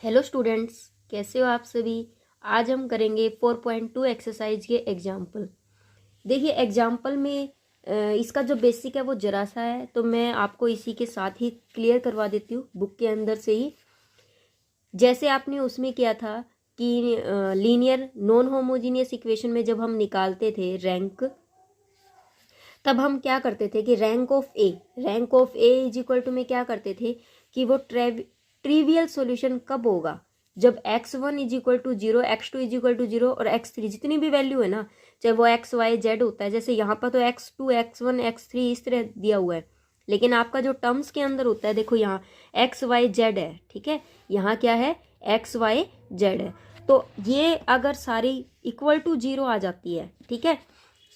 Hello students, कैसे हो आप सभी। आज हम करेंगे 4.2 एक्सरसाइज के एग्जाम्पल। देखिए एग्जाम्पल में इसका जो बेसिक है वो जरा सा है, तो मैं आपको इसी के साथ ही क्लियर करवा देती हूँ बुक के अंदर से ही। जैसे आपने उसमें किया था कि लीनियर नॉन होमोजीनियस इक्वेशन में जब हम निकालते थे रैंक, तब हम क्या करते थे कि rank of A is equal to में क्या करते थे कि वो ट्रिवियल सॉल्यूशन कब होगा, जब x1 is equal to 0, x2 is equal to 0 और x3 जितनी भी वैल्यू है ना, चाहे वो x y z होता है। जैसे यहाँ पर तो x2 x1 x3 इस तरह दिया हुआ है, लेकिन आपका जो टर्म्स के अंदर होता है, देखो यहाँ x y z है, ठीक है, यहाँ क्या है x y z है। तो ये अगर सारी इक्वल टू 0 आ जाती है, ठीक है,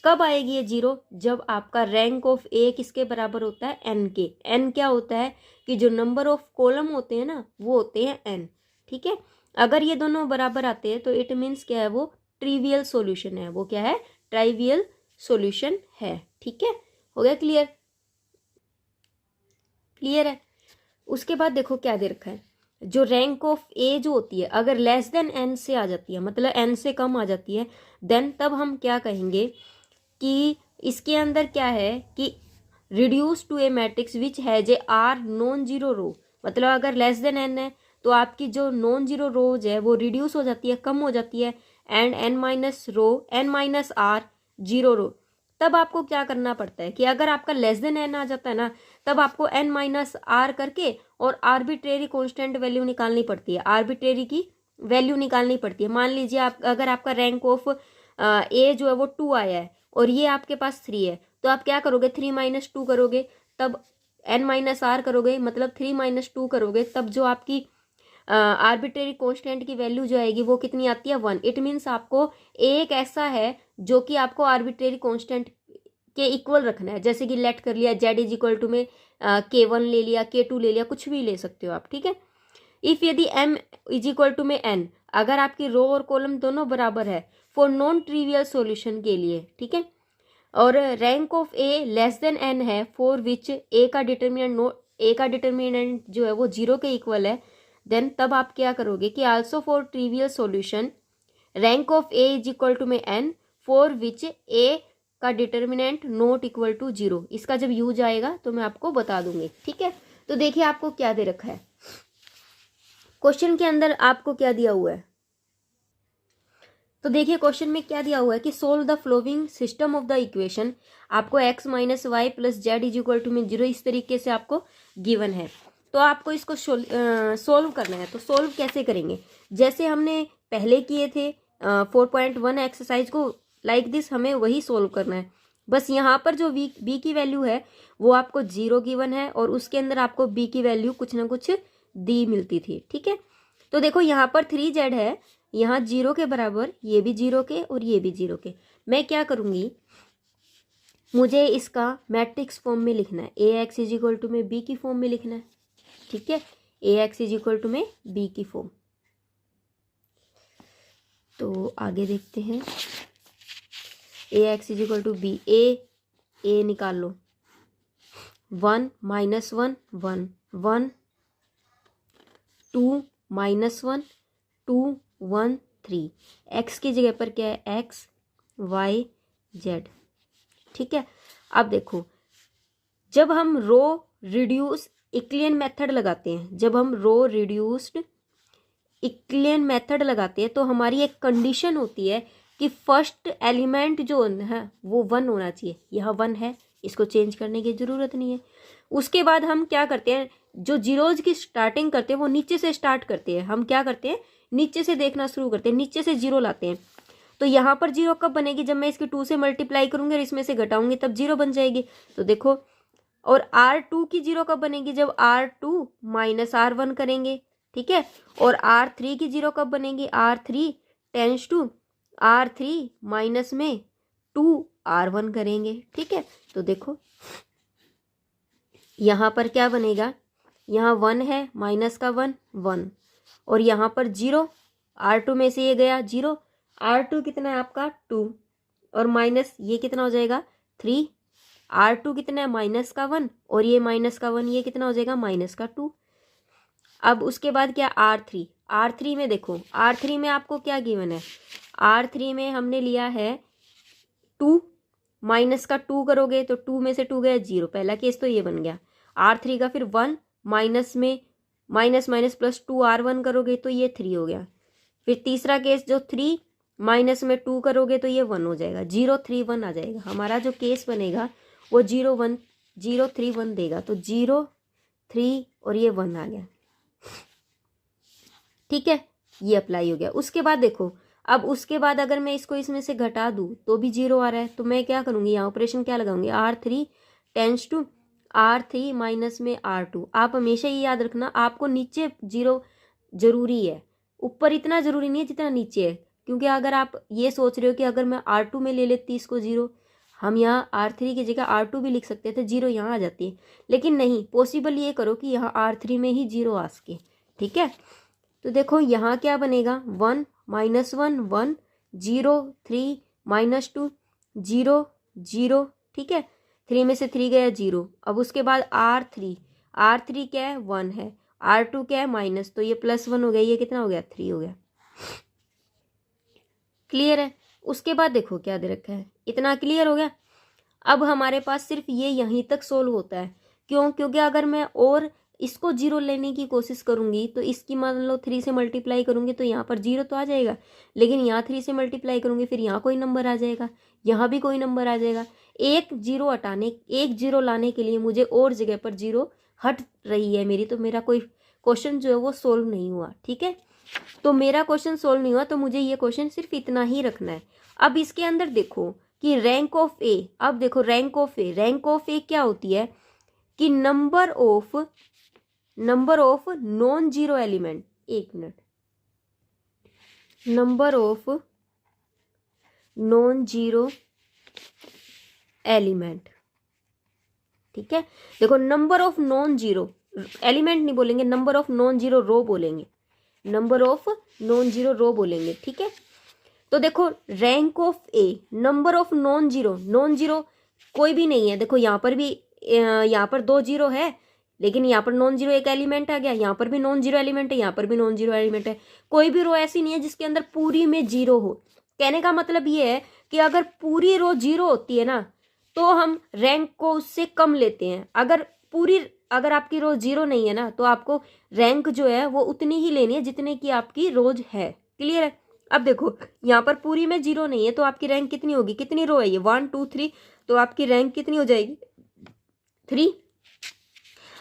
कब आएगी ये 0, जब आपका रैंक ऑफ ए किसके बराबर होता है n के। n क्या होता है कि जो नंबर ऑफ कॉलम होते हैं ना वो होते हैं n, ठीक है। अगर ये दोनों बराबर आते हैं तो इट मीन्स क्या है, वो ट्रिवियल सॉल्यूशन है। वो क्या है, ट्राइवियल सॉल्यूशन है, ठीक है। हो गया क्लियर, क्लियर है। उसके बाद देखो क्या दे रखा है, जो रैंक ऑफ ए जो होती है अगर लेस देन n से आ जाती है, मतलब n से कम आ जाती है, देन तब हम क्या कहेंगे कि इसके अंदर क्या है कि reduce to a matrix which has a r non zero row. मतलब अगर लेस देन एन है तो आपकी जो नॉन जीरो रोज है वो रिड्यूस हो जाती है, कम हो जाती है, and n minus r n minus r zero row. तब आपको क्या करना पड़ता है कि अगर आपका लेस देन एन आ जाता है ना, तब आपको एन माइनस आर करके और आर्बिट्रेरी कॉन्स्टेंट वैल्यू निकालनी पड़ती है, आर्बिट्रेरी की वैल्यू निकालनी पड़ती है। मान लीजिए आप अगर आपका रैंक ऑफ ए जो है वो 2 आया है और ये आपके पास 3 है, तो आप क्या करोगे, 3 माइनस 2 करोगे, तब एन माइनस आर करोगे, मतलब 3 माइनस 2 करोगे, तब जो आपकी आर्बिट्रेरी कॉन्स्टेंट की वैल्यू जो आएगी वो कितनी आती है, 1। इट मीन्स आपको एक ऐसा है जो कि आपको आर्बिट्रेरी कॉन्स्टेंट के इक्वल रखना है। जैसे कि लेट कर लिया जेड इज इक्वल टू में K1 ले लिया, K2 ले लिया, कुछ भी ले सकते हो आप, ठीक है। इफ यदि m इज इक्वल टू में n, अगर आपकी रो और कॉलम दोनों बराबर है फॉर नॉन ट्रिवियल सॉल्यूशन के लिए, ठीक है, और rank of A less than n है फॉर विच ए का डिटर्मिनेंट जो है वो 0 के इक्वल है, देन तब आप क्या करोगे कि also for trivial solution rank of A is equal to में n फॉर विच ए का डिटर्मिनेंट नॉट इक्वल टू 0। इसका जब यूज आएगा तो मैं आपको बता दूंगी, ठीक है। तो देखिए आपको क्या दे रखा है क्वेश्चन के अंदर, आपको क्या दिया हुआ है। तो देखिए क्वेश्चन में क्या दिया हुआ है कि solve the following system of the equation. आपको x minus y plus z is equal to में 0 इस तरीके से आपको गिवन है, तो आपको इसको सोल्व करना है। तो सोल्व कैसे करेंगे, जैसे हमने पहले किए थे 4.1 एक्सरसाइज को, लाइक दिस हमें वही सोल्व करना है। बस यहाँ पर जो बी की वैल्यू है वो आपको 0 गिवन है और उसके अंदर आपको बी की वैल्यू कुछ ना कुछ दी मिलती थी, ठीक है। तो देखो यहाँ पर 3z है, यहाँ 0 के बराबर, ये भी 0 के और ये भी 0 के। मैं क्या करूँगी, मुझे इसका मैट्रिक्स फॉर्म में लिखना है, A X is equal to में बी की फॉर्म में लिखना है, ठीक है, A X is equal to में बी की फॉर्म। तो आगे देखते हैं, A X is equal to B, A निकाल लो, 1 माइनस 1 1 1 2 माइनस 1 2 1 3, एक्स की जगह पर क्या है एक्स वाई जेड, ठीक है। अब देखो जब हम रो रिड्यूस इक्लियन मेथड लगाते हैं, जब हम रो रिड्यूस्ड इक्लियन मेथड लगाते हैं तो हमारी एक कंडीशन होती है कि फर्स्ट एलिमेंट जो है वो 1 होना चाहिए। यहाँ 1 है, इसको चेंज करने की ज़रूरत नहीं है। उसके बाद हम क्या करते हैं, जो जीरोज की स्टार्टिंग करते हैं वो नीचे से स्टार्ट करते हैं। हम क्या करते हैं, नीचे से देखना शुरू करते हैं, नीचे से 0 लाते हैं। तो यहाँ पर 0 कब बनेगी, जब मैं इसकी 2 से मल्टीप्लाई करूंगी और इसमें से घटाऊंगी तब 0 बन जाएगी। तो देखो, और R2 की 0 कब बनेगी, जब R2 माइनस R1 करेंगे, ठीक है। और R3 की 0 कब बनेगी, R3 tense to R3 minus में 2R1 करेंगे, ठीक है। तो देखो यहाँ पर क्या बनेगा, यहाँ 1 है, माइनस का 1 1, और यहाँ पर 0, R2 में से ये गया 0, R2 कितना है आपका 2, और माइनस ये कितना हो जाएगा 3, R2 कितना है माइनस का 1, और ये माइनस का 1, ये कितना हो जाएगा माइनस का 2। अब उसके बाद क्या, R3, R3 में देखो, R3 में आपको क्या गिवन है, R3 में हमने लिया है 2, माइनस का 2 करोगे तो 2 में से 2 गया 0, पहला केस तो ये बन गया। R3 का फिर 1, माइनस में माइनस माइनस प्लस 2R1 करोगे तो ये 3 हो गया। फिर तीसरा केस जो 3 माइनस में 2 करोगे तो ये 1 हो जाएगा, 0 3 1 आ जाएगा। हमारा जो केस बनेगा वो 0 1 0 3 1 देगा, तो 0 3 और ये 1 आ गया। ठीक है, ये अप्लाई हो गया। उसके बाद देखो, अब उसके बाद अगर मैं इसको इसमें से घटा दूं तो भी 0 आ रहा है, तो मैं क्या करूंगी, यहाँ ऑपरेशन क्या लगाऊंगी, R3 tense to R3 minus में R2। आप हमेशा ये याद रखना, आपको नीचे 0 जरूरी है, ऊपर इतना जरूरी नहीं है जितना नीचे है। क्योंकि अगर आप ये सोच रहे हो कि अगर मैं R2 में ले लेती इसको 0, हम यहाँ R3 की जगह R2 भी लिख सकते थे, 0 यहाँ आ जाती है, लेकिन नहीं, पॉसिबल ये करो कि यहाँ R3 में ही 0 आ सके। ठीक है, तो देखो यहाँ क्या बनेगा, 1 माइनस 1 1 0 3 माइनस 2 0 0। ठीक है, 3 में से 3 गया 0। अब उसके बाद R3 क्या है, 1 है, R2 क्या है माइनस, तो ये +1 हो गया, ये कितना हो गया, 3 हो गया। क्लियर है। उसके बाद देखो क्या दे रखा है, इतना क्लियर हो गया। अब हमारे पास सिर्फ ये यहीं तक सोल्व होता है, क्यों, क्योंकि अगर मैं और इसको 0 लेने की कोशिश करूंगी तो इसकी मान लो 3 से मल्टीप्लाई करूंगी तो यहाँ पर 0 तो आ जाएगा, लेकिन यहाँ 3 से मल्टीप्लाई करूंगी फिर यहाँ कोई नंबर आ जाएगा, यहाँ भी कोई नंबर आ जाएगा। एक 0 लाने के लिए मुझे और जगह पर 0 हट रही है मेरी, तो मेरा कोई क्वेश्चन जो है वो सोल्व नहीं हुआ। ठीक है, तो मेरा क्वेश्चन सोल्व नहीं हुआ, तो मुझे ये क्वेश्चन सिर्फ इतना ही रखना है। अब इसके अंदर देखो कि रैंक ऑफ ए, अब देखो रैंक ऑफ ए क्या होती है कि number of non zero element, एक minute, number of non zero element. ठीक है, देखो number of non zero element नहीं बोलेंगे, number of non zero row बोलेंगे, number of non zero row बोलेंगे। ठीक है, तो देखो rank of A, number of non zero कोई भी नहीं है। देखो यहाँ पर भी, यहाँ पर 2 0 है, लेकिन यहाँ पर नॉन जीरो एक एलिमेंट आ गया, यहाँ पर भी नॉन जीरो एलिमेंट है, यहाँ पर भी नॉन जीरो एलिमेंट है। कोई भी रो ऐसी नहीं है जिसके अंदर पूरी में 0 हो। कहने का मतलब ये है कि अगर पूरी रो 0 होती है ना तो हम रैंक को उससे कम लेते हैं। अगर आपकी रो 0 नहीं है ना तो आपको रैंक जो है वो उतनी ही लेनी है जितने की आपकी रोज है। क्लियर है। अब देखो यहाँ पर पूरी में 0 नहीं है तो आपकी रैंक कितनी होगी, कितनी रो है ये, 1 2 3, तो आपकी रैंक कितनी हो जाएगी, 3।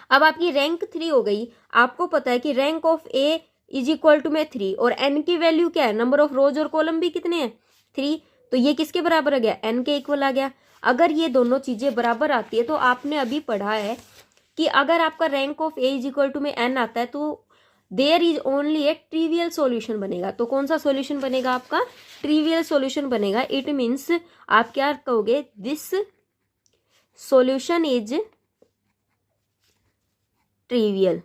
अब आपकी रैंक 3 हो गई। आपको पता है कि rank of A is equal to में 3, और एन की वैल्यू क्या है, नंबर ऑफ रोज और कॉलम भी कितने हैं, 3, तो ये किसके बराबर आ गया, एन के इक्वल आ गया। अगर ये दोनों चीजें बराबर आती है तो आपने अभी पढ़ा है कि अगर आपका rank of A is equal to में एन आता है तो there is only a trivial solution बनेगा। तो कौन सा सॉल्यूशन बनेगा, आपका ट्रिवियल सॉल्यूशन बनेगा। इट मीन्स आप क्या कहोगे, दिस सॉल्यूशन इज ट्रिवियल।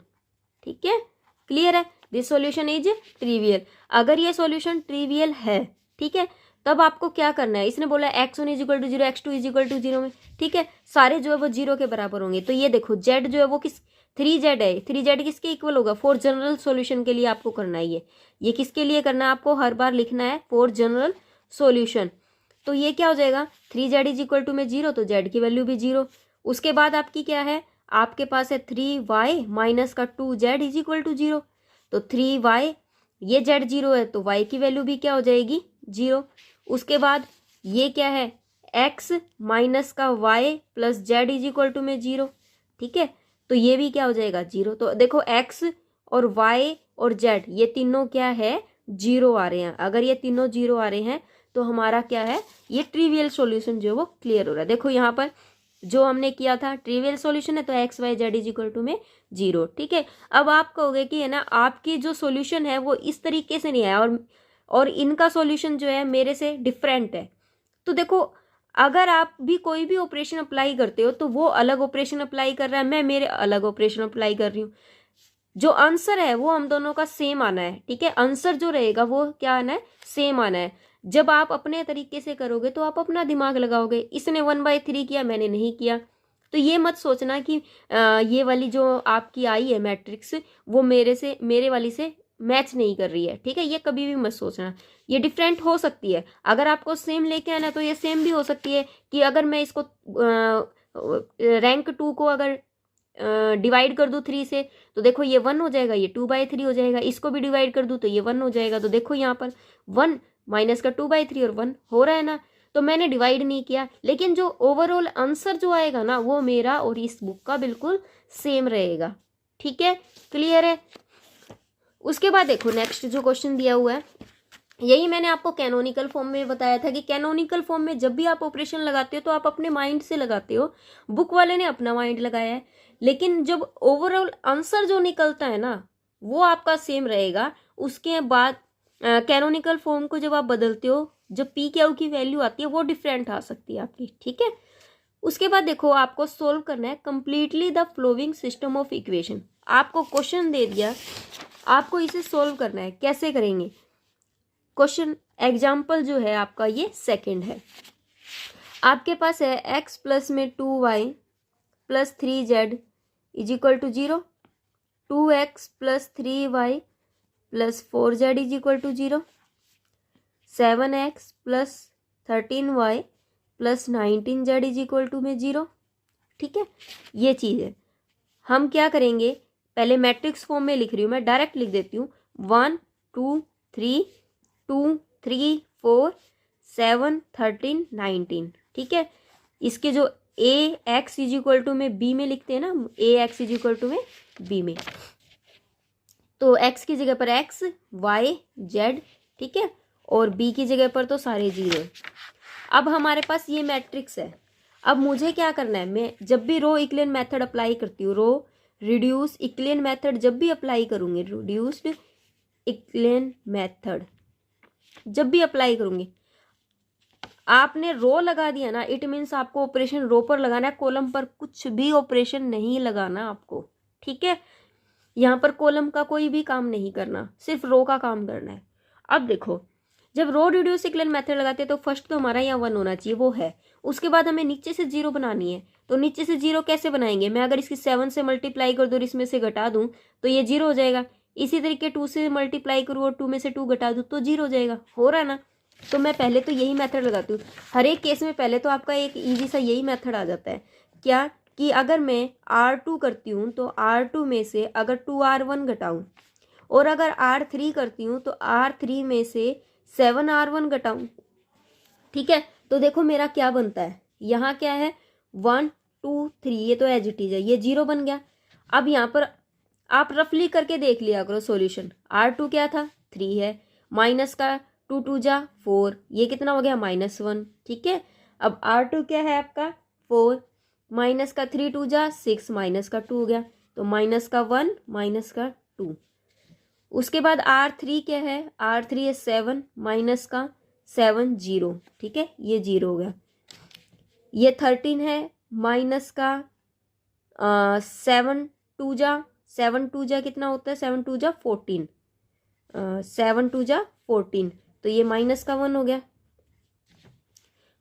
ठीक है, क्लियर है, दिस सॉल्यूशन इज ट्रिवियल। अगर ये सॉल्यूशन ट्रिवियल है, ठीक है, तब आपको क्या करना है, इसने बोला x1 is equal to 0, x2 is equal to 0 में, ठीक है, सारे जो है वो 0 के बराबर होंगे। तो ये देखो z जो है वो किस 3z है, 3z किसके इक्वल होगा, फॉर जनरल सॉल्यूशन के लिए आपको करना है ये किसके लिए करना है, आपको हर बार लिखना है फॉर जनरल सॉल्यूशन। तो ये क्या हो जाएगा, 3z इज इक्वल टू में 0, तो z की वैल्यू भी 0। उसके बाद आपकी क्या है, आपके पास है 3y माइनस का 2z इज इक्वल टू 0, तो 3y, ये z 0 है तो y की वैल्यू भी क्या हो जाएगी, 0। उसके बाद ये क्या है, x माइनस का y plus z is equal to में 0, ठीक है, तो ये भी क्या हो जाएगा, 0। तो देखो x और y और z ये तीनों क्या है, 0 आ रहे हैं। अगर ये तीनों 0 आ रहे हैं तो हमारा क्या है, ये ट्रिवियल सॉल्यूशन जो है वो क्लियर हो रहा है। देखो यहाँ पर जो हमने किया था ट्रिवियल सॉल्यूशन है तो x y z is equal to में 0, ठीक है। अब आप कहोगे कि है ना, आपकी जो सॉल्यूशन है वो इस तरीके से नहीं आया और इनका सॉल्यूशन जो है मेरे से डिफरेंट है। तो देखो अगर आप भी कोई भी ऑपरेशन अप्लाई करते हो तो वो अलग ऑपरेशन अप्लाई कर रहा है, मैं मेरे अलग ऑपरेशन अप्लाई कर रही हूँ। जो आंसर है वो हम दोनों का सेम आना है, ठीक है, आंसर जो रहेगा वो क्या आना है, सेम आना है। जब आप अपने तरीके से करोगे तो आप अपना दिमाग लगाओगे। इसने 1/3 किया, मैंने नहीं किया, तो ये मत सोचना कि ये वाली जो आपकी आई है मैट्रिक्स वो मेरे वाली से मैच नहीं कर रही है, ठीक है, ये कभी भी मत सोचना। ये डिफरेंट हो सकती है, अगर आपको सेम लेके आना तो ये सेम भी हो सकती है कि अगर मैं इसको रैंक 2 को अगर डिवाइड कर दूँ 3 से तो देखो ये 1 हो जाएगा, ये 2/3 हो जाएगा। इसको भी डिवाइड कर दूँ तो ये 1 हो जाएगा। तो देखो यहाँ पर 1 माइनस का 2/3 और 1 हो रहा है ना। तो मैंने डिवाइड नहीं किया, लेकिन जो ओवरऑल आंसर जो आएगा ना वो मेरा और इस बुक का बिल्कुल सेम रहेगा, ठीक है, क्लियर है। उसके बाद देखो नेक्स्ट जो क्वेश्चन दिया हुआ है, यही मैंने आपको कैनोनिकल फॉर्म में बताया था कि कैनोनिकल फॉर्म में जब भी आप ऑपरेशन लगाते हो तो आप अपने माइंड से लगाते हो, बुक वाले ने अपना माइंड लगाया है, लेकिन जब ओवरऑल आंसर जो निकलता है ना वो आपका सेम रहेगा। उसके बाद कैनोनिकल फॉर्म को जब आप बदलते हो, जब पी क्यू की वैल्यू आती है वो डिफरेंट आ सकती है आपकी, ठीक है। उसके बाद देखो आपको सोल्व करना है completely the following system of equation. आपको क्वेश्चन दे दिया, आपको इसे सोल्व करना है। कैसे करेंगे क्वेश्चन, एग्जाम्पल जो है आपका ये सेकंड है। आपके पास है x प्लस में 2y plus 3z is equal to 0, 2x plus 3y plus 4z is equal to 0, 7x plus 13y plus 19z is equal to में 0, ठीक है। ये चीज़ है, हम क्या करेंगे, पहले मैट्रिक्स फॉर्म में लिख रही हूँ मैं, डायरेक्ट लिख देती हूँ 1 2 3 2 3 4 7 13 19, ठीक है। इसके जो ए एक्स इज इक्वल टू में बी में लिखते हैं ना, ए एक्स इज इक्वल टू में बी में, तो एक्स की जगह पर एक्स वाई जेड, ठीक है, और बी की जगह पर तो सारे 0। अब हमारे पास ये मैट्रिक्स है। अब मुझे क्या करना है, मैं जब भी रो इक्लेन मेथड अप्लाई करती हूँ, रो रिड्यूस इक्लेन मेथड जब भी अप्लाई करूँगी, रिड्यूस्ड इक्लेन मेथड जब भी अप्लाई करूँगी, आपने रो लगा दिया ना, इट मीन्स आपको ऑपरेशन रो पर लगाना है, कॉलम पर कुछ भी ऑपरेशन नहीं लगाना आपको, ठीक है। यहाँ पर कॉलम का कोई भी काम नहीं करना, सिर्फ रो का काम करना है। अब देखो जब रो रिड्यूस इक्लेन मेथड लगाते हैं तो फर्स्ट तो हमारा यहाँ 1 होना चाहिए, वो है। उसके बाद हमें नीचे से 0 बनानी है, तो नीचे से 0 कैसे बनाएंगे, मैं अगर इसकी 7 से मल्टीप्लाई कर दूँ और इसमें से घटा दूँ तो ये 0 हो जाएगा। इसी तरीके 2 से मल्टीप्लाई करूँ और 2 में से 2 घटा दूँ तो 0 हो जाएगा, हो रहा है ना। तो मैं पहले तो यही मेथड लगाती हूँ हर एक केस में। पहले तो आपका एक ईजी सा यही मेथड आ जाता है, क्या कि अगर मैं R2 करती हूँ तो R2 में से अगर 2R1 घटाऊँ, और अगर R3 करती हूँ तो R3 में से 7R1 घटाऊँ, ठीक है। तो देखो मेरा क्या बनता है, यहाँ क्या है 1 2 3, ये तो एज इट इज है, ये 0 बन गया। अब यहाँ पर आप रफली करके देख लिया करो सॉल्यूशन। R2 क्या था 3 है, माइनस का 2 2 जा 4, ये कितना हो गया -1, ठीक है। अब R2 क्या है आपका 4, माइनस का 3 2 जा 6, माइनस का 2 हो गया, तो माइनस का 1 माइनस का 2। उसके बाद R3 क्या है, R3 है 7, माइनस का 7 0, ठीक है, ये 0 हो गया। ये 13 है, माइनस का 7 2 जा कितना होता है, 7 2 जा 14, 7 2 जा 14, तो ये माइनस का 1 हो गया।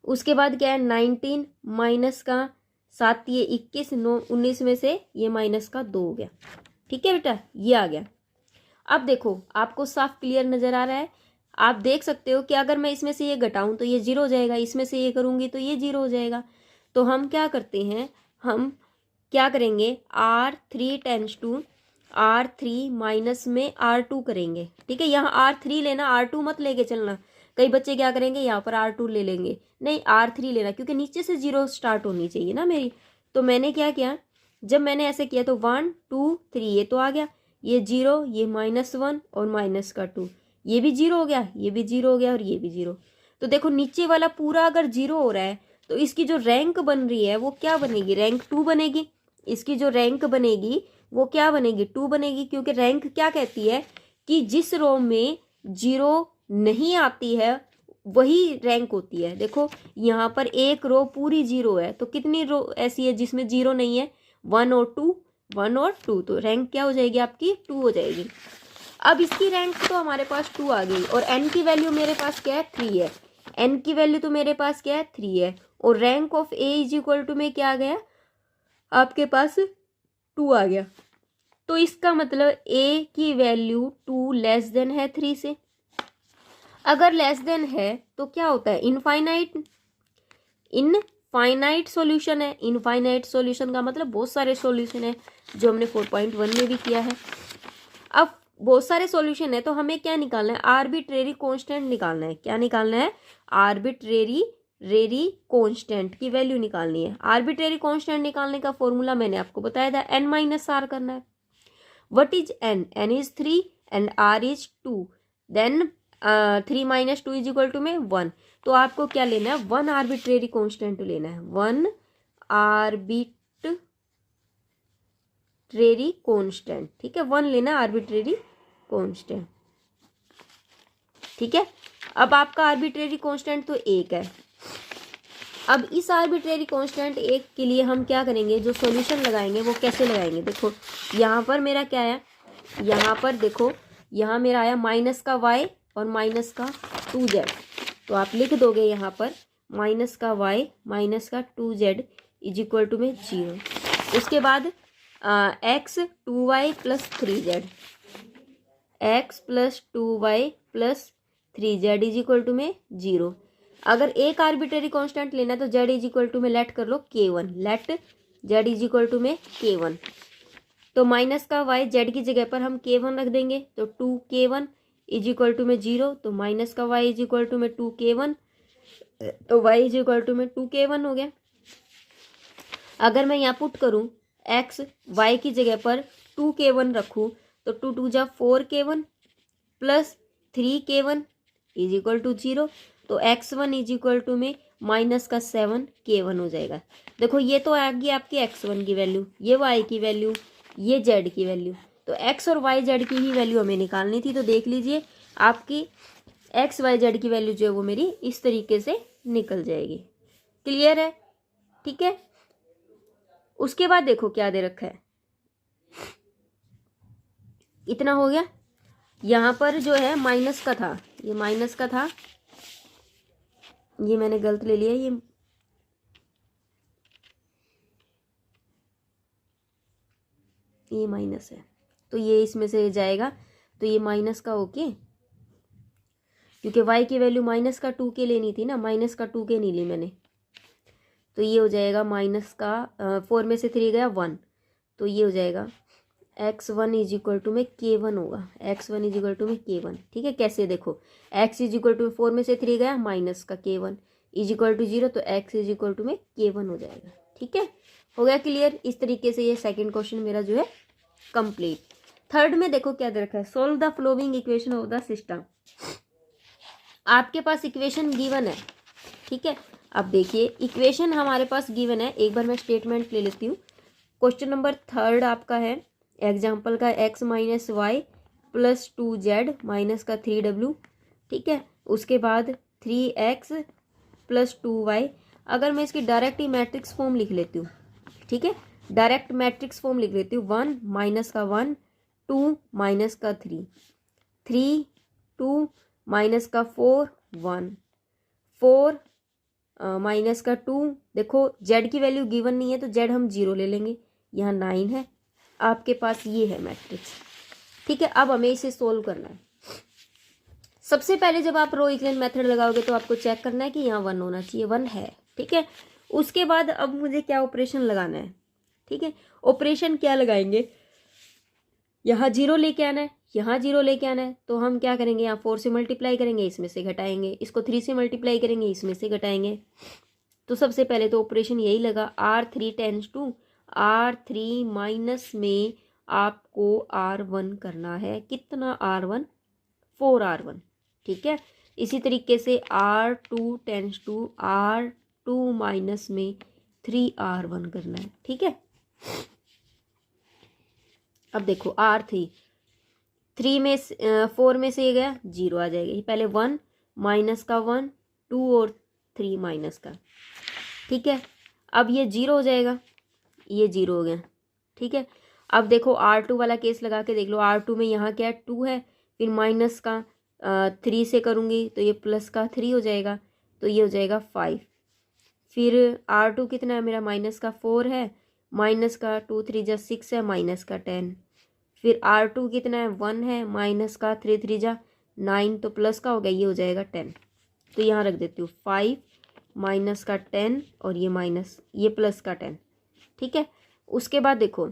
उसके बाद क्या है 19, माइनस का 7, ये 21, 9 19 में से ये माइनस का 2 हो गया, ठीक है बेटा, ये आ गया। अब देखो आपको साफ क्लियर नज़र आ रहा है, आप देख सकते हो कि अगर मैं इसमें से ये घटाऊं तो ये 0 हो जाएगा, इसमें से ये करूंगी तो ये 0 हो जाएगा। तो हम क्या करते हैं, हम क्या करेंगे R3 tense to R3 minus में R2 करेंगे, ठीक है। यहाँ R3 लेना, R2 मत लेके चलना। कई बच्चे क्या करेंगे यहाँ पर R2 ले लेंगे, नहीं R3 लेना, क्योंकि नीचे से 0 स्टार्ट होनी चाहिए ना मेरी। तो मैंने क्या किया, जब मैंने ऐसे किया तो 1 2 3 ये तो आ गया, ये 0, ये -1 और माइनस का 2, ये भी 0 हो गया, ये भी 0 हो गया और ये भी 0। तो देखो नीचे वाला पूरा अगर 0 हो रहा है तो इसकी जो रैंक बन रही है वो क्या बनेगी, रैंक 2 बनेगी। इसकी जो रैंक बनेगी वो क्या बनेगी, 2 बनेगी, क्योंकि रैंक क्या कहती है कि जिस रो में 0 नहीं आती है वही रैंक होती है। देखो यहाँ पर एक रो पूरी 0 है, तो कितनी रो ऐसी है जिसमें 0 नहीं है, 1 और 2, 1 और 2, तो रैंक क्या हो जाएगी आपकी 2 हो जाएगी। अब इसकी रैंक तो हमारे पास 2 आ गई, और n की वैल्यू मेरे पास क्या है 3 है, n की वैल्यू तो मेरे पास क्या है 3 है, और rank of a is equal to में क्या आ गया आपके पास 2 आ गया। तो इसका मतलब ए की वैल्यू 2 लेस देन है 3 से। अगर लेस देन है तो क्या होता है, इनफाइनाइट सॉल्यूशन है। इनफाइनाइट सॉल्यूशन का मतलब बहुत सारे सॉल्यूशन है, जो हमने 4.1 में भी किया है। अब बहुत सारे सॉल्यूशन है तो हमें क्या निकालना है, आर्बिट्रेरी कांस्टेंट निकालना है। क्या निकालना है, आर्बिट्रेरी कांस्टेंट की वैल्यू निकालनी है। आर्बिट्रेरी कांस्टेंट निकालने का फॉर्मूला मैंने आपको बताया था, n माइनस आर करना है। What is n? n is 3 and r is 2, then 3 minus 2 is equal to में 1। तो आपको क्या लेना है, 1 आर्बिट्रेरी कांस्टेंट लेना है, 1 आर्बिट्रेरी कांस्टेंट। ठीक है, 1 लेना आर्बिट्रेरी कांस्टेंट। ठीक है, अब आपका आर्बिट्रेरी कांस्टेंट तो 1 है। अब इस आर्बिट्रेरी कांस्टेंट 1 के लिए हम क्या करेंगे, जो सॉल्यूशन लगाएंगे वो कैसे लगाएंगे। देखो यहाँ पर मेरा क्या है, यहाँ पर देखो, यहाँ मेरा आया माइनस का y और माइनस का 2z। तो आप लिख दोगे यहाँ पर माइनस का y माइनस का 2z इज इक्वल टू में 0। उसके बाद x 2y plus 3z, x plus 2y plus 3z is equal to में 0। अगर एक आर्बिट्रेरी कांस्टेंट लेना है तो z इज इक्वल टू में लेट कर लो k1, let z is equal to में k1। तो माइनस का y z की जगह पर हम k1 रख देंगे, तो 2k1 इज इक्वल टू में 0। तो माइनस का y इज इक्वल टू में 2k1, तो y इज इक्वल टू में 2k1 हो गया। अगर मैं यहाँ पुट करूँ x y की जगह पर 2k1 रखूँ, तो 2 2 जा 4k1 plus 3k1 is equal to 0। तो x1 इज इक्वल टू में माइनस का 7k1 हो जाएगा। देखो ये तो आ गई आपकी x1 की वैल्यू, ये y की वैल्यू, ये z की वैल्यू। तो x और y z की ही वैल्यू हमें निकालनी थी। तो देख लीजिए आपकी x y z की वैल्यू जो है वो मेरी इस तरीके से निकल जाएगी। क्लियर है? ठीक है, उसके बाद देखो क्या दे रखा है, इतना हो गया। यहाँ पर जो है माइनस का था, ये माइनस का था, ये मैंने गलत ले लिया, ये माइनस है तो ये इसमें से जाएगा। तो ये माइनस का ओके, क्योंकि y की वैल्यू माइनस का 2 के लेनी थी ना, माइनस का 2 के नहीं ली मैंने। तो ये हो जाएगा माइनस का 4 में से 3 गया 1, तो ये हो जाएगा x1 इज इक्वल टू में k1 होगा, x1 इज इक्वल टू में k1। ठीक है, कैसे देखो x इज इक्वल टू 4 में से 3 गया माइनस का k1 इज इक्वल टू 0, तो x इज इक्वल टू में k1 हो जाएगा। ठीक है, हो गया क्लियर। इस तरीके से ये सेकंड क्वेश्चन मेरा जो है कंप्लीट। थर्ड में देखो क्या दे रखा है, solve the flowing equation of the system. आपके पास इक्वेशन गिवन है। ठीक है, अब देखिए इक्वेशन हमारे पास गिवन है, एक बार मैं स्टेटमेंट ले लेती हूँ। क्वेश्चन नंबर थर्ड आपका है एग्जाम्पल का x minus y plus 2z minus का 3w। ठीक है, उसके बाद 3x प्लस 2y। अगर मैं इसकी डायरेक्ट ही मैट्रिक्स फॉर्म लिख लेती हूँ, ठीक है, डायरेक्ट मैट्रिक्स फॉर्म लिख लेती हूँ, 1 माइनस का 1, 2 माइनस का 3, 3 2 माइनस का 4 1, 4 माइनस का 2। देखो z की वैल्यू गिवन नहीं है तो z हम 0 ले लेंगे, यहाँ 9 है आपके पास, ये है मैट्रिक्स। ठीक है, अब हमें इसे सोल्व करना है। सबसे पहले जब आप रो इक्वेशन मेथड लगाओगे तो आपको चेक करना है कि यहाँ 1 होना चाहिए, 1 है। ठीक है, उसके बाद अब मुझे क्या ऑपरेशन लगाना है। ठीक है, ऑपरेशन क्या लगाएंगे, यहाँ 0 लेके आना है, यहाँ 0 लेके आना है। तो हम क्या करेंगे, यहाँ 4 से मल्टीप्लाई करेंगे, इसमें से घटाएंगे, इसको 3 से मल्टीप्लाई करेंगे, इसमें से घटाएंगे। तो सबसे पहले तो ऑपरेशन यही लगा, R3 tense to R3 minus में आपको R1 करना है। कितना R1, 4R1। ठीक है, इसी तरीके से R2 tense to R2 minus में 3R1 करना है। ठीक है, अब देखो R3 3 में 4 में से ये गया 0 आ जाएगा, पहले 1 माइनस का 1, 2 और 3 माइनस का। ठीक है, अब ये 0 हो जाएगा, ये 0 हो गया। ठीक है, अब देखो R2 वाला केस लगा के देख लो, R2 में यहाँ क्या है 2 है, फिर माइनस का 3 से करूँगी तो ये प्लस का 3 हो जाएगा, तो ये हो जाएगा 5। फिर R2 कितना है मेरा, माइनस का 4 है, माइनस का 2 3 जा 6 है, माइनस का 10। फिर R2 कितना है 1 है, माइनस का 3 3 जा 9, तो प्लस का हो गया, ये हो जाएगा 10। तो यहाँ रख देती हूँ 5 माइनस का 10 और ये माइनस, ये प्लस का 10। ठीक है, उसके बाद देखो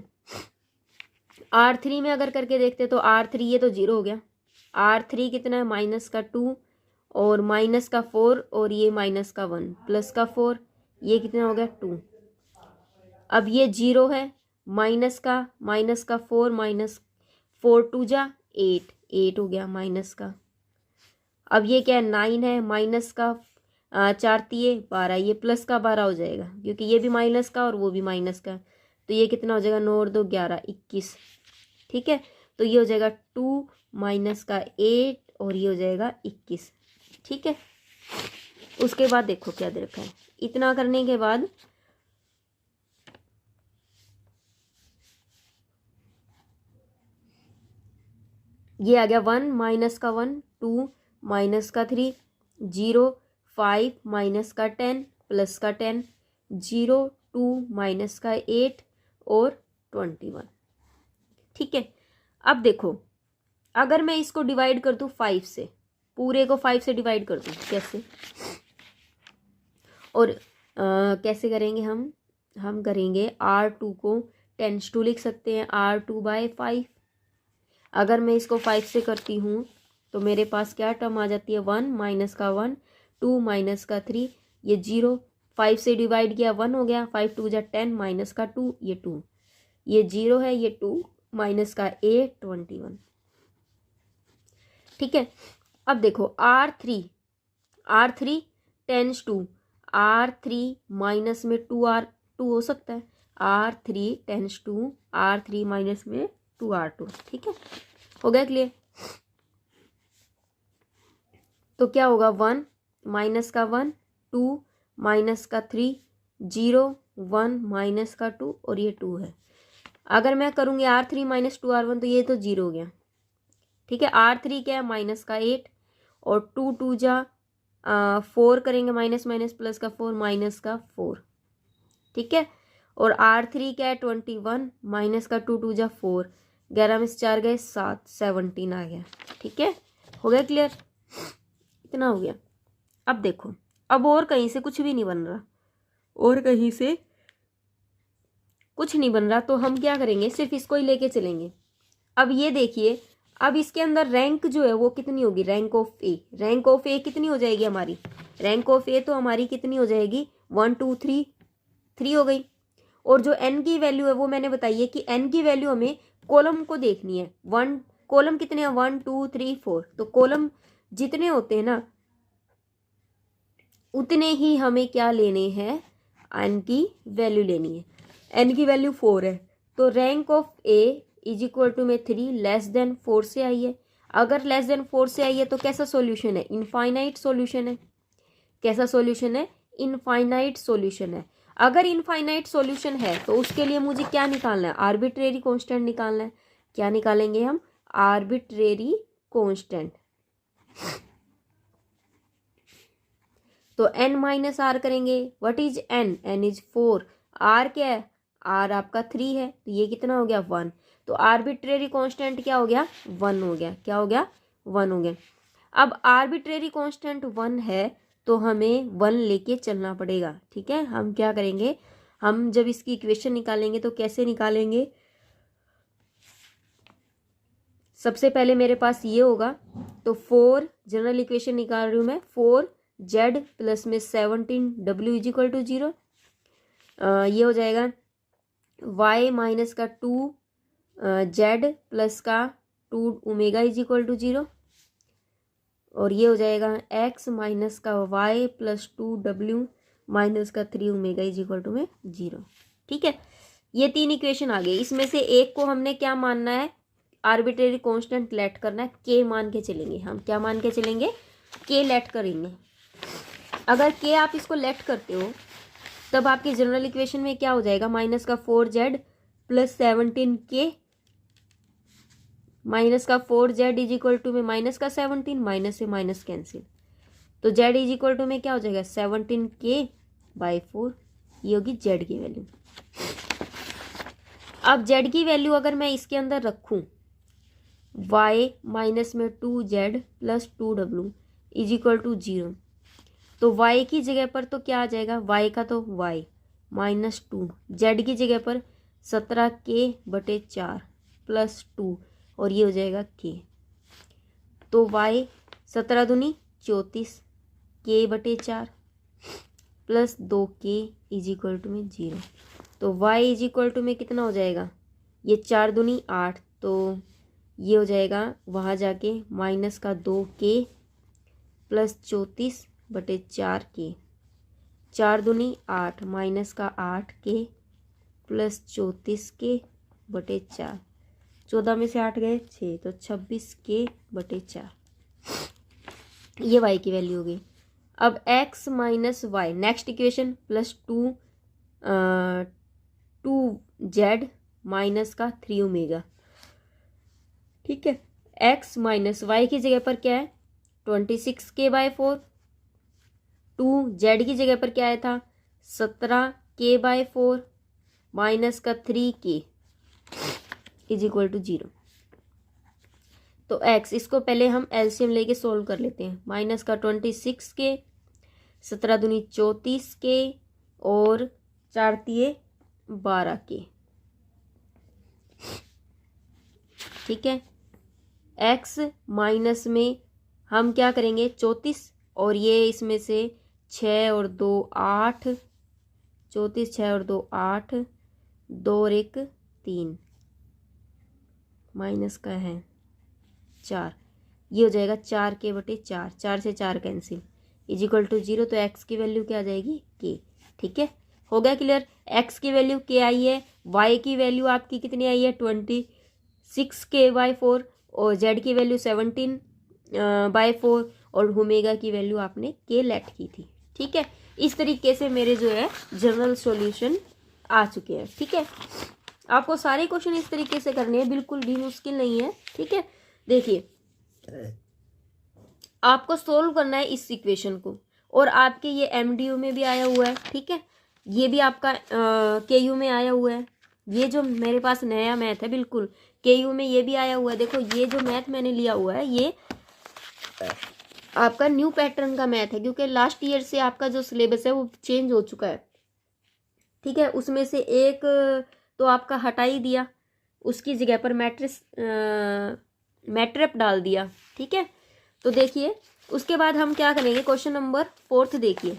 R3 में अगर करके देखते तो R3 ये तो 0 हो गया। R3 कितना है माइनस का 2 और माइनस का 4 और ये माइनस का 1 प्लस का 4, ये कितना हो गया 2। अब ये 0 है, माइनस का 4 माइनस 4 2 जा 8, 8 हो गया माइनस का। अब ये क्या है 9 है, माइनस का 4 तिये 12, ये प्लस का 12 हो जाएगा क्योंकि ये भी माइनस का और वो भी माइनस का। तो ये कितना हो जाएगा 9 और 2 11 21। ठीक है, तो ये हो जाएगा 2 माइनस का 8 और ये हो जाएगा 21। ठीक है, उसके बाद देखो क्या दे रखा है। इतना करने के बाद ये आ गया 1 माइनस का 1 2 माइनस का 3 0 5 माइनस का 10 प्लस का 10 0 2 माइनस का 8 और 21। ठीक है, अब देखो अगर मैं इसको डिवाइड कर दूं 5 से, पूरे को 5 से डिवाइड कर दूं, कैसे और कैसे करेंगे हम करेंगे R2 को 10 लिख सकते हैं, R2/5। अगर मैं इसको 5 से करती हूँ तो मेरे पास क्या टर्म आ जाती है 1 माइनस का 1 2 माइनस का 3, ये 0 5 से डिवाइड किया 1 हो गया, 5 2 जा 10 माइनस का 2 ये 2, ये 0 है, ये 2 माइनस का 8 21। ठीक है, अब देखो R3 tense to, R3 minus में 2 हो सकता है, R3 tense to R3 minus में 2R2। ठीक है, हो गया क्लियर। तो क्या होगा 1 माइनस का 1 2 माइनस का 3 0 1 माइनस का 2 और ये 2 है। अगर मैं करूँगी R3 माइनस 2R1 तो ये तो 0 हो गया। ठीक है, R3 क्या है माइनस का 8 और 2 2 जा 4 करेंगे, माइनस माइनस प्लस का 4 माइनस का 4। ठीक है, और R3 क्या है 21 माइनस का 2 2 जा 4, 11 में से 4 गए 7 17 आ गया। ठीक है, हो गया क्लियर, इतना हो गया। अब देखो अब और कहीं से कुछ भी नहीं बन रहा, और कहीं से कुछ नहीं बन रहा, तो हम क्या करेंगे सिर्फ इसको ही लेके चलेंगे। अब ये देखिए, अब इसके अंदर रैंक जो है वो कितनी होगी, rank of A, rank of A कितनी हो जाएगी हमारी, रैंक ऑफ ए तो हमारी कितनी हो जाएगी 1 2 3 हो गई। और जो एन की वैल्यू है वो मैंने बताई है कि एन की वैल्यू हमें कॉलम को देखनी है। कॉलम कितने हैं 1 2 3 4, तो कॉलम जितने होते हैं ना उतने ही हमें क्या लेने हैं, एन की वैल्यू लेनी है। एन की वैल्यू 4 है, तो rank of A is equal to में 3 लेस देन 4 से आई है। अगर लेस देन 4 से आई है तो कैसा सॉल्यूशन है, इनफाइनाइट सॉल्यूशन है। कैसा सॉल्यूशन है, इनफाइनाइट सॉल्यूशन है। अगर इनफाइनाइट सॉल्यूशन है तो उसके लिए मुझे क्या निकालना है, आर्बिट्रेरी कांस्टेंट निकालना है। क्या निकालेंगे हम, आर्बिट्रेरी कांस्टेंट। तो n माइनस आर करेंगे, what is n, n is 4, r क्या है, r आपका 3 है, तो ये कितना हो गया 1। तो आर्बिट्रेरी कांस्टेंट क्या हो गया 1 हो गया, क्या हो गया 1 हो गया। अब आर्बिट्रेरी कांस्टेंट 1 है तो हमें 1 लेके चलना पड़ेगा। ठीक है, हम क्या करेंगे, हम जब इसकी इक्वेशन निकालेंगे तो कैसे निकालेंगे, सबसे पहले मेरे पास ये होगा, तो 4 जनरल इक्वेशन निकाल रही हूँ मैं, 4z प्लस में 17w इज इक्वल टू 0, ये हो जाएगा y माइनस का 2z प्लस का 2 ओमेगा इज इक्वल टू 0, और ये हो जाएगा x माइनस का y प्लस 2w माइनस का 3 ओमेगा इज इक्वल टू में 0। ठीक है, ये 3 इक्वेशन आ गई। इसमें से एक को हमने क्या मानना है, आर्बिट्रेरी कांस्टेंट लेट करना है, k मान के चलेंगे। हम क्या मान के चलेंगे, k लेट करेंगे। अगर k आप इसको लेट करते हो तब आपकी जनरल इक्वेशन में क्या हो जाएगा, माइनस का 4z प्लस 17k माइनस का 4z इज इक्वल टू में माइनस का 17, माइनस से माइनस कैंसिल, तो z इज इक्वल टू में क्या हो जाएगा 17k/4, ये होगी z की वैल्यू। अब जेड की वैल्यू अगर मैं इसके अंदर रखूं, y माइनस में 2z plus 2w is equal to 0, तो y की जगह पर तो क्या आ जाएगा, y का तो y माइनस 2, z की जगह पर 17k/4 प्लस 2 और ये हो जाएगा k। तो y 17 दूनी 34 k/4 plus 2k is equal to में 0। तो y इज इक्वल टू में कितना हो जाएगा, ये 4 दूनी 8, तो ये हो जाएगा वहाँ जाके माइनस का 2k प्लस 34/4k, 4 दूनी 8 माइनस का 8k प्लस 34k/4, 14 में से 8 गए 6, तो 26k/4, ये y की वैल्यू हो गई। अब x minus y, next equation, plus 2z minus का 3 ओमेगा। ठीक है, x माइनस वाई की जगह पर क्या है 26k/4, 2z की जगह पर क्या आया था 17k/4 माइनस का 3k इज इक्वल टू 0। तो x, इसको पहले हम एलसीएम लेके सोल्व कर लेते हैं। माइनस का 26k, 17 दूनी 34k और 4 तिये 12k। ठीक है, x माइनस में हम क्या करेंगे 34 और ये इसमें से 6 और 2 8, 34 6 और 2 8, 2 और 1 3, माइनस का है 4, ये हो जाएगा 4k/4, 4 से 4 कैंसिल इज इक्वल टू 0। तो x की वैल्यू क्या आ जाएगी k। ठीक है, हो गया क्लियर। x की वैल्यू k आई है, y की वैल्यू आपकी कितनी आई है 26k/4 और z की वैल्यू 17/4 और ओमेगा की वैल्यू आपने k लेट की थी। ठीक है, इस तरीके से मेरे जो है जनरल सॉल्यूशन आ चुके हैं। ठीक है, आपको सारे क्वेश्चन इस तरीके से करने हैं, बिल्कुल भी मुश्किल नहीं है। ठीक है, देखिए आपको सोल्व करना है इस इक्वेशन को, और आपके ये एमडीयू में भी आया हुआ है। ठीक है, ये भी आपका केयू में आया हुआ है। ये जो मेरे पास नया मैथ है बिल्कुल केयू में ये भी आया हुआ है। देखो ये जो मैथ मैंने लिया हुआ है ये आपका न्यू पैटर्न का मैथ है, क्योंकि लास्ट ईयर से आपका जो सिलेबस है वो चेंज हो चुका है। ठीक है, उसमें से एक तो आपका हटा ही दिया, उसकी जगह पर मैट्रिप डाल दिया। ठीक है, तो देखिए उसके बाद हम क्या करेंगे, क्वेश्चन नंबर 4 देखिए।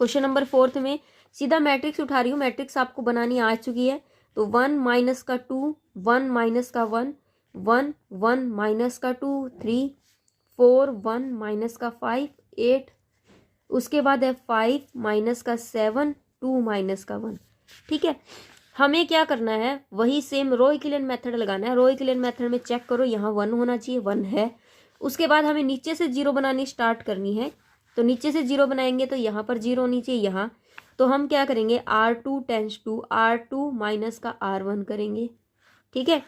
क्वेश्चन नंबर 4 में सीधा मैट्रिक्स उठा रही हूँ, मैट्रिक्स आपको बनानी आ चुकी है। तो 1 माइनस का 2, 1 माइनस का 1, 1 1 माइनस का 2 3, 4 1 माइनस का 5 8, उसके बाद है 5 माइनस का 7 2 माइनस का 1। ठीक है, हमें क्या करना है, वही सेम रो इक्विवेलेंट मेथड लगाना है। रो इक्विवेलेंट मेथड में चेक करो, यहाँ 1 होना चाहिए, 1 है। उसके बाद हमें नीचे से 0 बनानी स्टार्ट करनी है। तो नीचे से 0 बनाएंगे तो यहाँ पर 0 होनी चाहिए यहाँ। तो हम क्या करेंगे R2 tense to R2 minus का R1 करेंगे। ठीक है,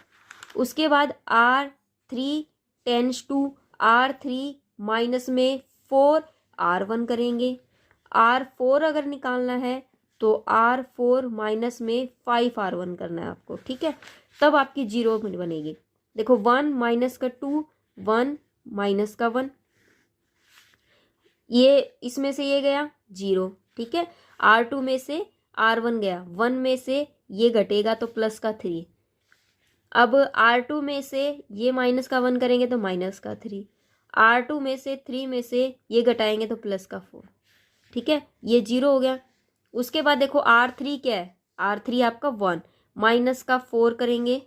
उसके बाद R3 tense to R3 minus में 4 R1 करेंगे। R4 अगर निकालना है तो R4 माइनस में 5 R1 करना है आपको। ठीक है, तब आपकी 0 बनेगी। देखो 1 माइनस का 2, 1 माइनस का 1, ये इसमें से ये गया 0। ठीक है, R2 में से R1 गया, 1 में से ये घटेगा तो प्लस का 3। अब R2 में से ये माइनस का 1 करेंगे तो माइनस का 3, R2 में से 3 में से ये घटाएंगे तो प्लस का 4। ठीक है, ये 0 हो गया। उसके बाद देखो R3 क्या है, R3 आपका 1 माइनस का 4 करेंगे।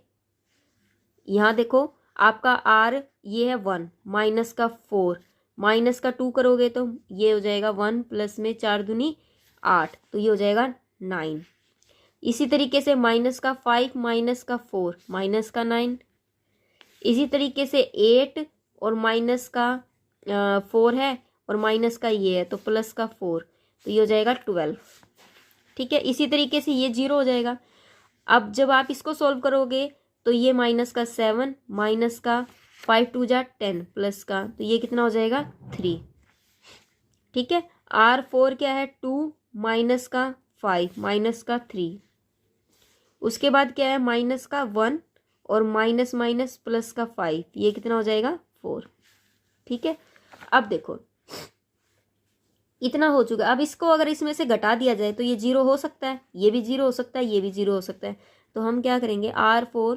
यहाँ देखो आपका R ये है 1 माइनस का 4, माइनस का 2 करोगे तो ये हो जाएगा 1 प्लस में 4 दूनी 8, तो ये हो जाएगा 9। इसी तरीके से माइनस का 5 माइनस का 4 माइनस का 9, इसी तरीके से 8 और माइनस का 4 है और माइनस का ये है तो प्लस का 4, तो ये हो जाएगा 12। ठीक है, इसी तरीके से ये 0 हो जाएगा। अब जब आप इसको सॉल्व करोगे तो ये माइनस का 7 माइनस का 5 2 जा 10 प्लस का, तो ये कितना हो जाएगा 3। ठीक है, R4 क्या है 2 माइनस का 5 माइनस का 3, उसके बाद क्या है माइनस का 1 और माइनस माइनस प्लस का 5, ये कितना हो जाएगा 4। ठीक है, अब देखो इतना हो चुका। अब इसको अगर इसमें से घटा दिया जाए तो ये 0 हो सकता है, ये भी 0 हो सकता है, ये भी 0 हो सकता है। तो हम क्या करेंगे, R4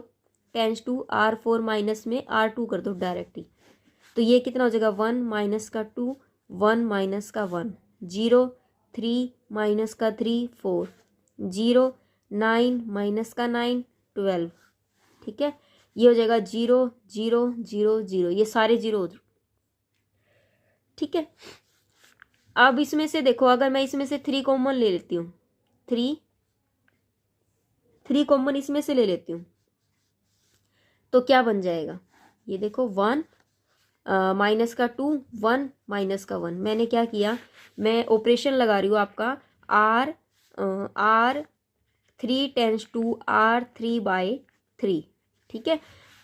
tense to R4 minus में R2 कर दो डायरेक्टली। तो ये कितना हो जाएगा 1 माइनस का 2, 1 माइनस का 1, 0, 3 माइनस का 3 4, 0, 9 माइनस का 9 12। ठीक है, ये हो जाएगा 0 0 0 0, ये सारे 0 हो। ठीक है, अब इसमें से देखो अगर मैं इसमें से 3 कॉमन ले लेती हूँ, 3 कॉमन इसमें से ले लेती हूँ तो क्या बन जाएगा, ये देखो 1 माइनस का 2, 1 माइनस का 1। मैंने क्या किया, मैं ऑपरेशन लगा रही हूँ आपका R3 टेंस टू R3/3। ठीक है,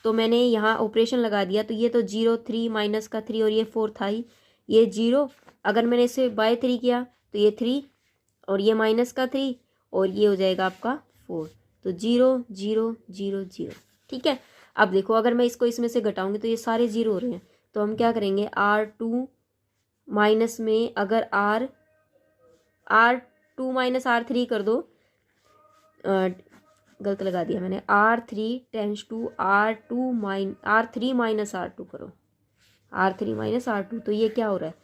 तो मैंने यहाँ ऑपरेशन लगा दिया, तो ये तो 0 3 माइनस का 3 और ये 4 था ही, ये 0। अगर मैंने इसे बाय 3 किया तो ये 3 और ये माइनस का 3 और ये हो जाएगा आपका 4। तो 0 0 0 0। ठीक है, अब देखो अगर मैं इसको इसमें से घटाऊंगी तो ये सारे 0 हो रहे हैं। तो हम क्या करेंगे, R2 माइनस में अगर R2 माइनस R3 कर दो, गलत लगा दिया मैंने, R3 tense to R3 minus R2 करो, R3 माइनस R2। तो ये क्या हो रहा है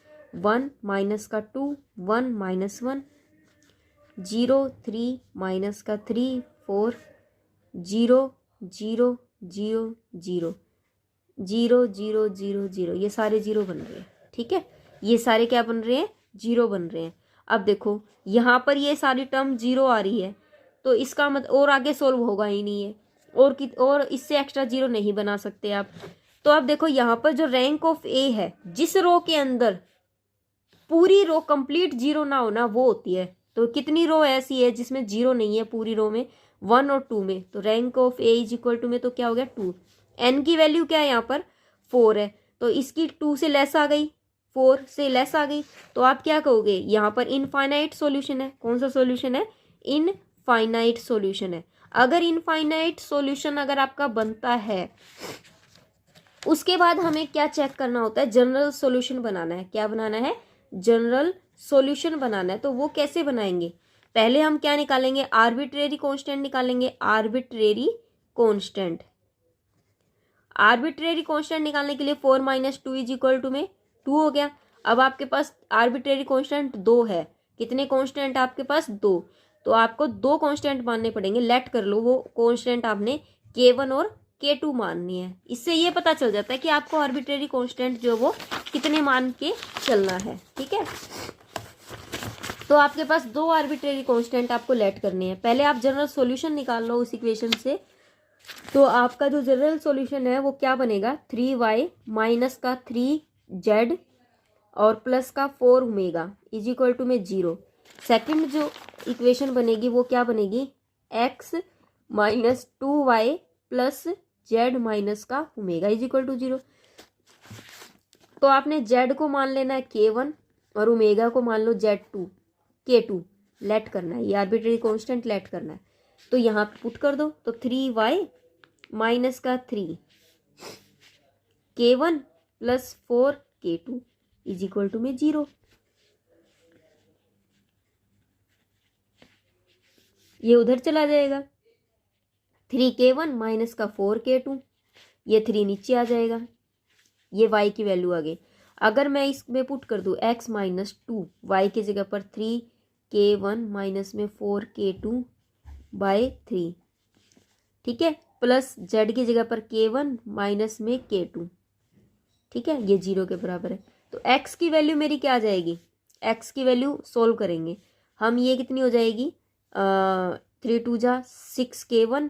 1 माइनस का 2, 1 माइनस 1, 0 3 माइनस का 3 4, 0 0 0 0 0 0 0 0, ये सारे 0 बन रहे हैं। ठीक है, ये सारे क्या बन रहे हैं, 0 बन रहे हैं। अब देखो यहाँ पर ये सारी टर्म 0 आ रही है, तो इसका मतलब और आगे सोल्व होगा ही नहीं है, और इससे एक्स्ट्रा 0 नहीं बना सकते आप। तो अब देखो यहाँ पर जो रैंक ऑफ ए है, जिस रो के अंदर पूरी रो कंप्लीट 0 ना होना वो होती है। तो कितनी रो ऐसी है जिसमें 0 नहीं है पूरी रो में, 1 और 2 में। तो rank of A is equal to में तो क्या हो गया 2। एन की वैल्यू क्या है यहाँ पर 4 है, तो इसकी 2 से लेस आ गई, 4 से लेस आ गई। तो आप क्या कहोगे, यहाँ पर इनफाइनाइट सॉल्यूशन है। कौन सा सॉल्यूशन है, इनफाइनाइट सॉल्यूशन है। अगर इनफाइनाइट सॉल्यूशन अगर आपका बनता है, उसके बाद हमें क्या चेक करना होता है, जनरल सॉल्यूशन बनाना है। क्या बनाना है, जनरल सॉल्यूशन बनाना है। तो वो कैसे बनाएंगे, पहले हम क्या निकालेंगे, आर्बिट्रेरी कांस्टेंट निकालेंगे। आर्बिट्रेरी कांस्टेंट, आर्बिट्रेरी कांस्टेंट निकालने के लिए 4 माइनस 2 इज इक्वल टू में 2 हो गया। अब आपके पास आर्बिट्रेरी कांस्टेंट 2 है, कितने कांस्टेंट आपके पास 2, तो आपको 2 कांस्टेंट मानने पड़ेंगे। लेट कर लो, वो कांस्टेंट आपने K1 और K2 माननी है। इससे ये पता चल जाता है कि आपको आर्बिट्रेरी कांस्टेंट जो वो कितने मान के चलना है। ठीक है, तो आपके पास 2 आर्बिट्रेरी कांस्टेंट आपको लेट करने हैं। पहले आप जनरल सॉल्यूशन निकाल लो उस इक्वेशन से। तो आपका जो जनरल सॉल्यूशन है वो क्या बनेगा, 3y माइनस का 3z और प्लस का 4 ओमेगा इज इक्वल टू में 0। सेकंड जो इक्वेशन बनेगी वो क्या बनेगी, x minus 2y plus z minus का ओमेगा इज इक्वल टू 0। तो आपने z को मान लेना है K1 और ओमेगा को मान लो Z2 K2। लेट करना है, ये आर्बिट्रेरी कांस्टेंट लेट करना है। तो यहाँ पुट कर दो, तो 3y माइनस का 3 K1 plus 4 K2 is equal to में 0। ये उधर चला जाएगा, 3K1 माइनस का 4K2, ये 3 नीचे आ जाएगा, ये y की वैल्यू आ गई। अगर मैं इसमें पुट कर दूं x माइनस 2, y की जगह पर 3K1 माइनस में 4K2/3, ठीक है, प्लस z की जगह पर K1 माइनस में K2, ठीक है, ये 0 के बराबर है। तो x की वैल्यू मेरी क्या आ जाएगी, x की वैल्यू सोल्व करेंगे हम, ये कितनी हो जाएगी 3 2 जा 6K1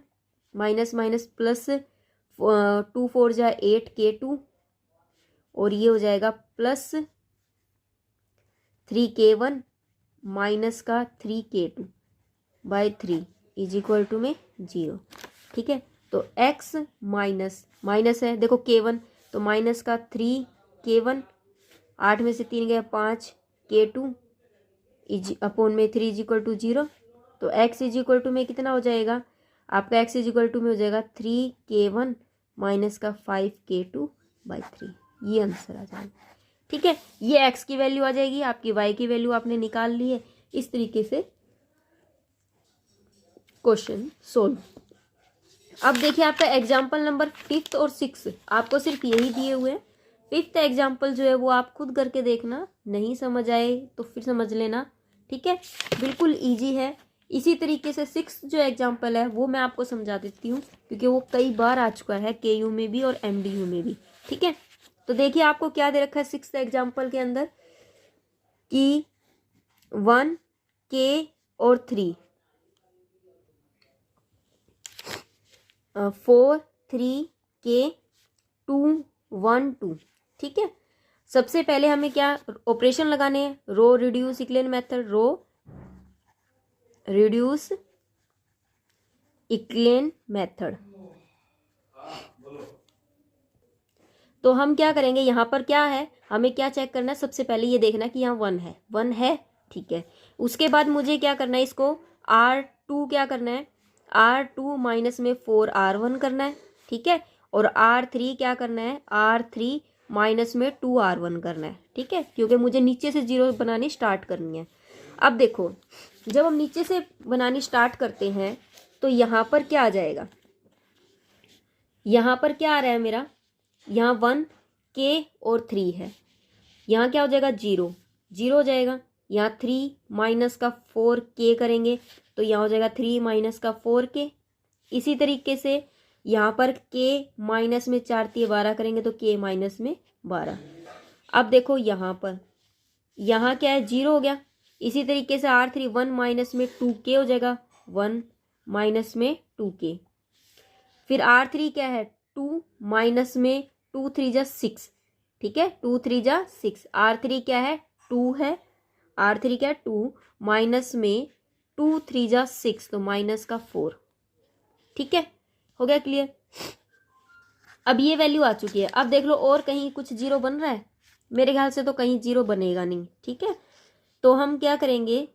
माइनस माइनस प्लस 2 4 जा 8K2 और ये हो जाएगा प्लस 3K1 माइनस का 3K2/3 इज इक्वल टू में 0। ठीक है, तो x माइनस माइनस है, देखो K1 तो माइनस का 3K1, 8 में से 3 गया 5K2 इज अपॉन में 3 इज इक्वल टू 0। तो x इज इक्वल टू में कितना हो जाएगा आपका, x इज इक्वल टू में हो जाएगा 3k1 माइनस का 5k2/3, ये आंसर आ जाएगा। ठीक है, ये x की वैल्यू आ जाएगी, आपकी y की वैल्यू आपने निकाल ली है। इस तरीके से क्वेश्चन सोल्व। अब देखिए आपका एग्जाम्पल नंबर 5th और 6th आपको सिर्फ यही दिए हुए हैं। 5th एग्जाम्पल जो है वो आप खुद करके देखना, नहीं समझ आए तो फिर समझ लेना। ठीक है, बिल्कुल इजी है। इसी तरीके से 6th जो एग्जाम्पल है वो मैं आपको समझा देती हूँ, क्योंकि वो कई बार आ चुका है KU में भी और MDU में भी। ठीक है, तो देखिए आपको क्या दे रखा है 6th एग्जाम्पल के अंदर कि 1k और 3 4 3k 2 1 2। ठीक है, सबसे पहले हमें क्या ऑपरेशन लगाने हैं, row reduce echelon method, row reduce echelon method. तो हम क्या करेंगे, यहाँ पर क्या है, हमें क्या चेक करना है, सबसे पहले ये देखना कि यहाँ 1 है, 1 है। ठीक है, उसके बाद मुझे क्या करना है, इसको R2 क्या करना है, R2 माइनस में 4R1 करना है। ठीक है, और R3 क्या करना है, R3 माइनस में 2R1 करना है। ठीक है, क्योंकि मुझे नीचे से जीरो बनानी स्टार्ट करनी है। अब देखो, जब हम नीचे से बनानी स्टार्ट करते हैं तो यहाँ पर क्या आ जाएगा, यहाँ पर क्या आ रहा है मेरा, यहाँ 1k और 3 है, यहाँ क्या हो जाएगा 0 0 हो जाएगा। यहाँ 3 माइनस का 4k करेंगे तो यहाँ हो जाएगा 3 माइनस का 4k। इसी तरीके से यहाँ पर k माइनस में 4 3 12 करेंगे तो k माइनस में 12। अब देखो यहाँ पर, यहाँ क्या है 0 हो गया। इसी तरीके से R3 1 माइनस में 2k हो जाएगा, 1 माइनस में 2k। फिर R3 क्या है 2 माइनस में 2 3 जा 6। ठीक है, 2 3 जा 6। R3 क्या है 2 है, R3 क्या है 2 माइनस में 2 3 जा 6 तो माइनस का 4। ठीक है, हो गया क्लियर। अब ये वैल्यू आ चुकी है। अब देख लो और कहीं कुछ जीरो बन रहा है, मेरे ख्याल से तो कहीं जीरो बनेगा नहीं। ठीक है, तो हम क्या करेंगे,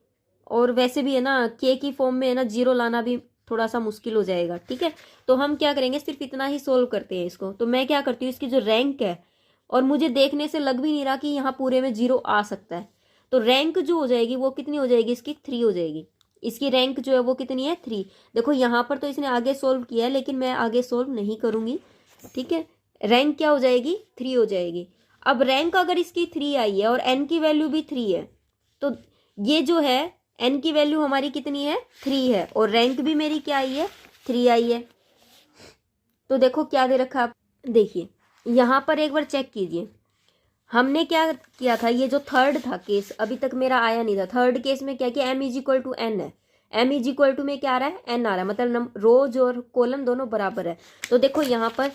और वैसे भी है ना k की फॉर्म में है ना जीरो लाना भी थोड़ा सा मुश्किल हो जाएगा। ठीक है, तो हम क्या करेंगे, सिर्फ इतना ही सोल्व करते हैं इसको। तो मैं क्या करती हूँ, इसकी जो रैंक है, और मुझे देखने से लग भी नहीं रहा कि यहाँ पूरे में जीरो आ सकता है, तो रैंक जो हो जाएगी वो कितनी हो जाएगी, इसकी 3 हो जाएगी। इसकी रैंक जो है वो कितनी है 3। देखो यहाँ पर तो इसने आगे सोल्व किया है, लेकिन मैं आगे सोल्व नहीं करूँगी। ठीक है, रैंक क्या हो जाएगी 3 हो जाएगी। अब रैंक अगर इसकी 3 आई है और n की वैल्यू भी 3 है, तो ये जो है n की वैल्यू हमारी कितनी है 3 है, और रैंक भी मेरी क्या आई है 3 आई है। तो देखो क्या दे रखा, आप देखिए यहाँ पर एक बार चेक कीजिए, हमने क्या किया था, ये जो थर्ड था केस अभी तक मेरा आया नहीं था। थर्ड केस में क्या किया, m is equal to n है, m इज इक्वल टू में क्या आ रहा है n आ रहा है, मतलब रोज और कॉलम दोनों बराबर है। तो देखो यहाँ पर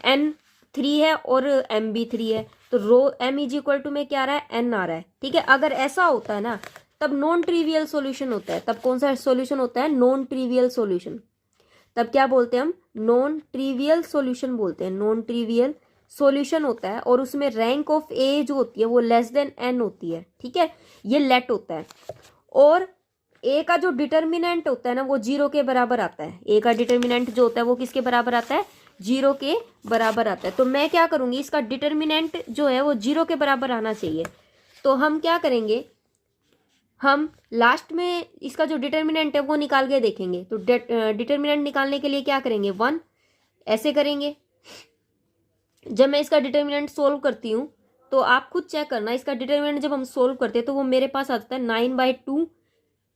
n 3 है और m भी 3 है, तो रो m इज इक्वल टू में क्या आ रहा है n आ रहा है। ठीक है, अगर ऐसा होता है ना तब नॉन ट्रिवियल सॉल्यूशन होता है। तब कौन सा सॉल्यूशन होता है, नॉन ट्रिवियल सॉल्यूशन। तब क्या बोलते हैं हम, नॉन ट्रिवियल सॉल्यूशन बोलते हैं, नॉन ट्रिवियल सॉल्यूशन होता है। और उसमें रैंक ऑफ ए जो होती है वो लेस देन n होती है। ठीक है, ये लेट होता है। और ए का जो डिटर्मिनेंट होता है ना वो 0 के बराबर आता है। ए का डिटर्मिनेंट जो होता है वो किसके बराबर आता है, 0 के बराबर आता है। तो मैं क्या करूंगी, इसका डिटर्मिनेंट जो है वो 0 के बराबर आना चाहिए। तो हम क्या करेंगे, हम लास्ट में इसका जो डिटर्मिनेंट है वो निकाल के देखेंगे। तो डिटर्मिनेंट निकालने के लिए क्या करेंगे, 1 ऐसे करेंगे। जब मैं इसका डिटर्मिनेंट सोल्व करती हूँ तो आप खुद चेक करना, इसका डिटर्मिनेंट जब हम सोल्व करते हैं तो वो मेरे पास आता है 9/2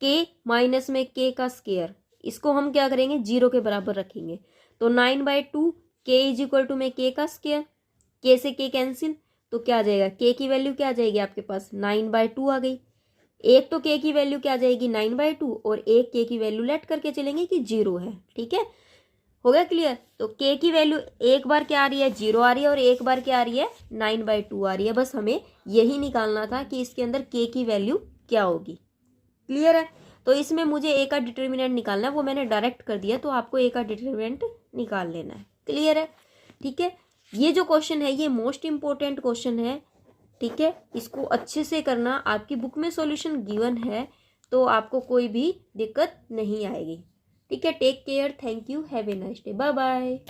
k माइनस में k का स्क्वायर। इसको हम क्या करेंगे 0 के बराबर रखेंगे। तो 9/2 k इज इक्वल टू में k का स्क्वायर, k से k कैंसिल, तो क्या आ जाएगा, k की वैल्यू क्या आ जाएगी आपके पास 9/2 आ गई। एक तो k की वैल्यू क्या आ जाएगी 9/2, और एक k की वैल्यू लेट करके चलेंगे कि 0 है। ठीक है, हो गया क्लियर। तो k की वैल्यू एक बार क्या आ रही है 0 आ रही है, और एक बार क्या आ रही है 9/2 आ रही है। बस हमें यही निकालना था कि इसके अंदर k की वैल्यू क्या होगी। क्लियर है, तो इसमें मुझे a का डिटर्मिनेंट निकालना है, वो मैंने डायरेक्ट कर दिया, तो आपको a का डिटर्मिनेंट निकाल लेना है। क्लियर है, ठीक है। ये जो क्वेश्चन है ये मोस्ट इंपॉर्टेंट क्वेश्चन है। ठीक है, इसको अच्छे से करना, आपकी बुक में सॉल्यूशन गिवन है, तो आपको कोई भी दिक्कत नहीं आएगी। ठीक है, take care, thank you, have a nice day, bye bye.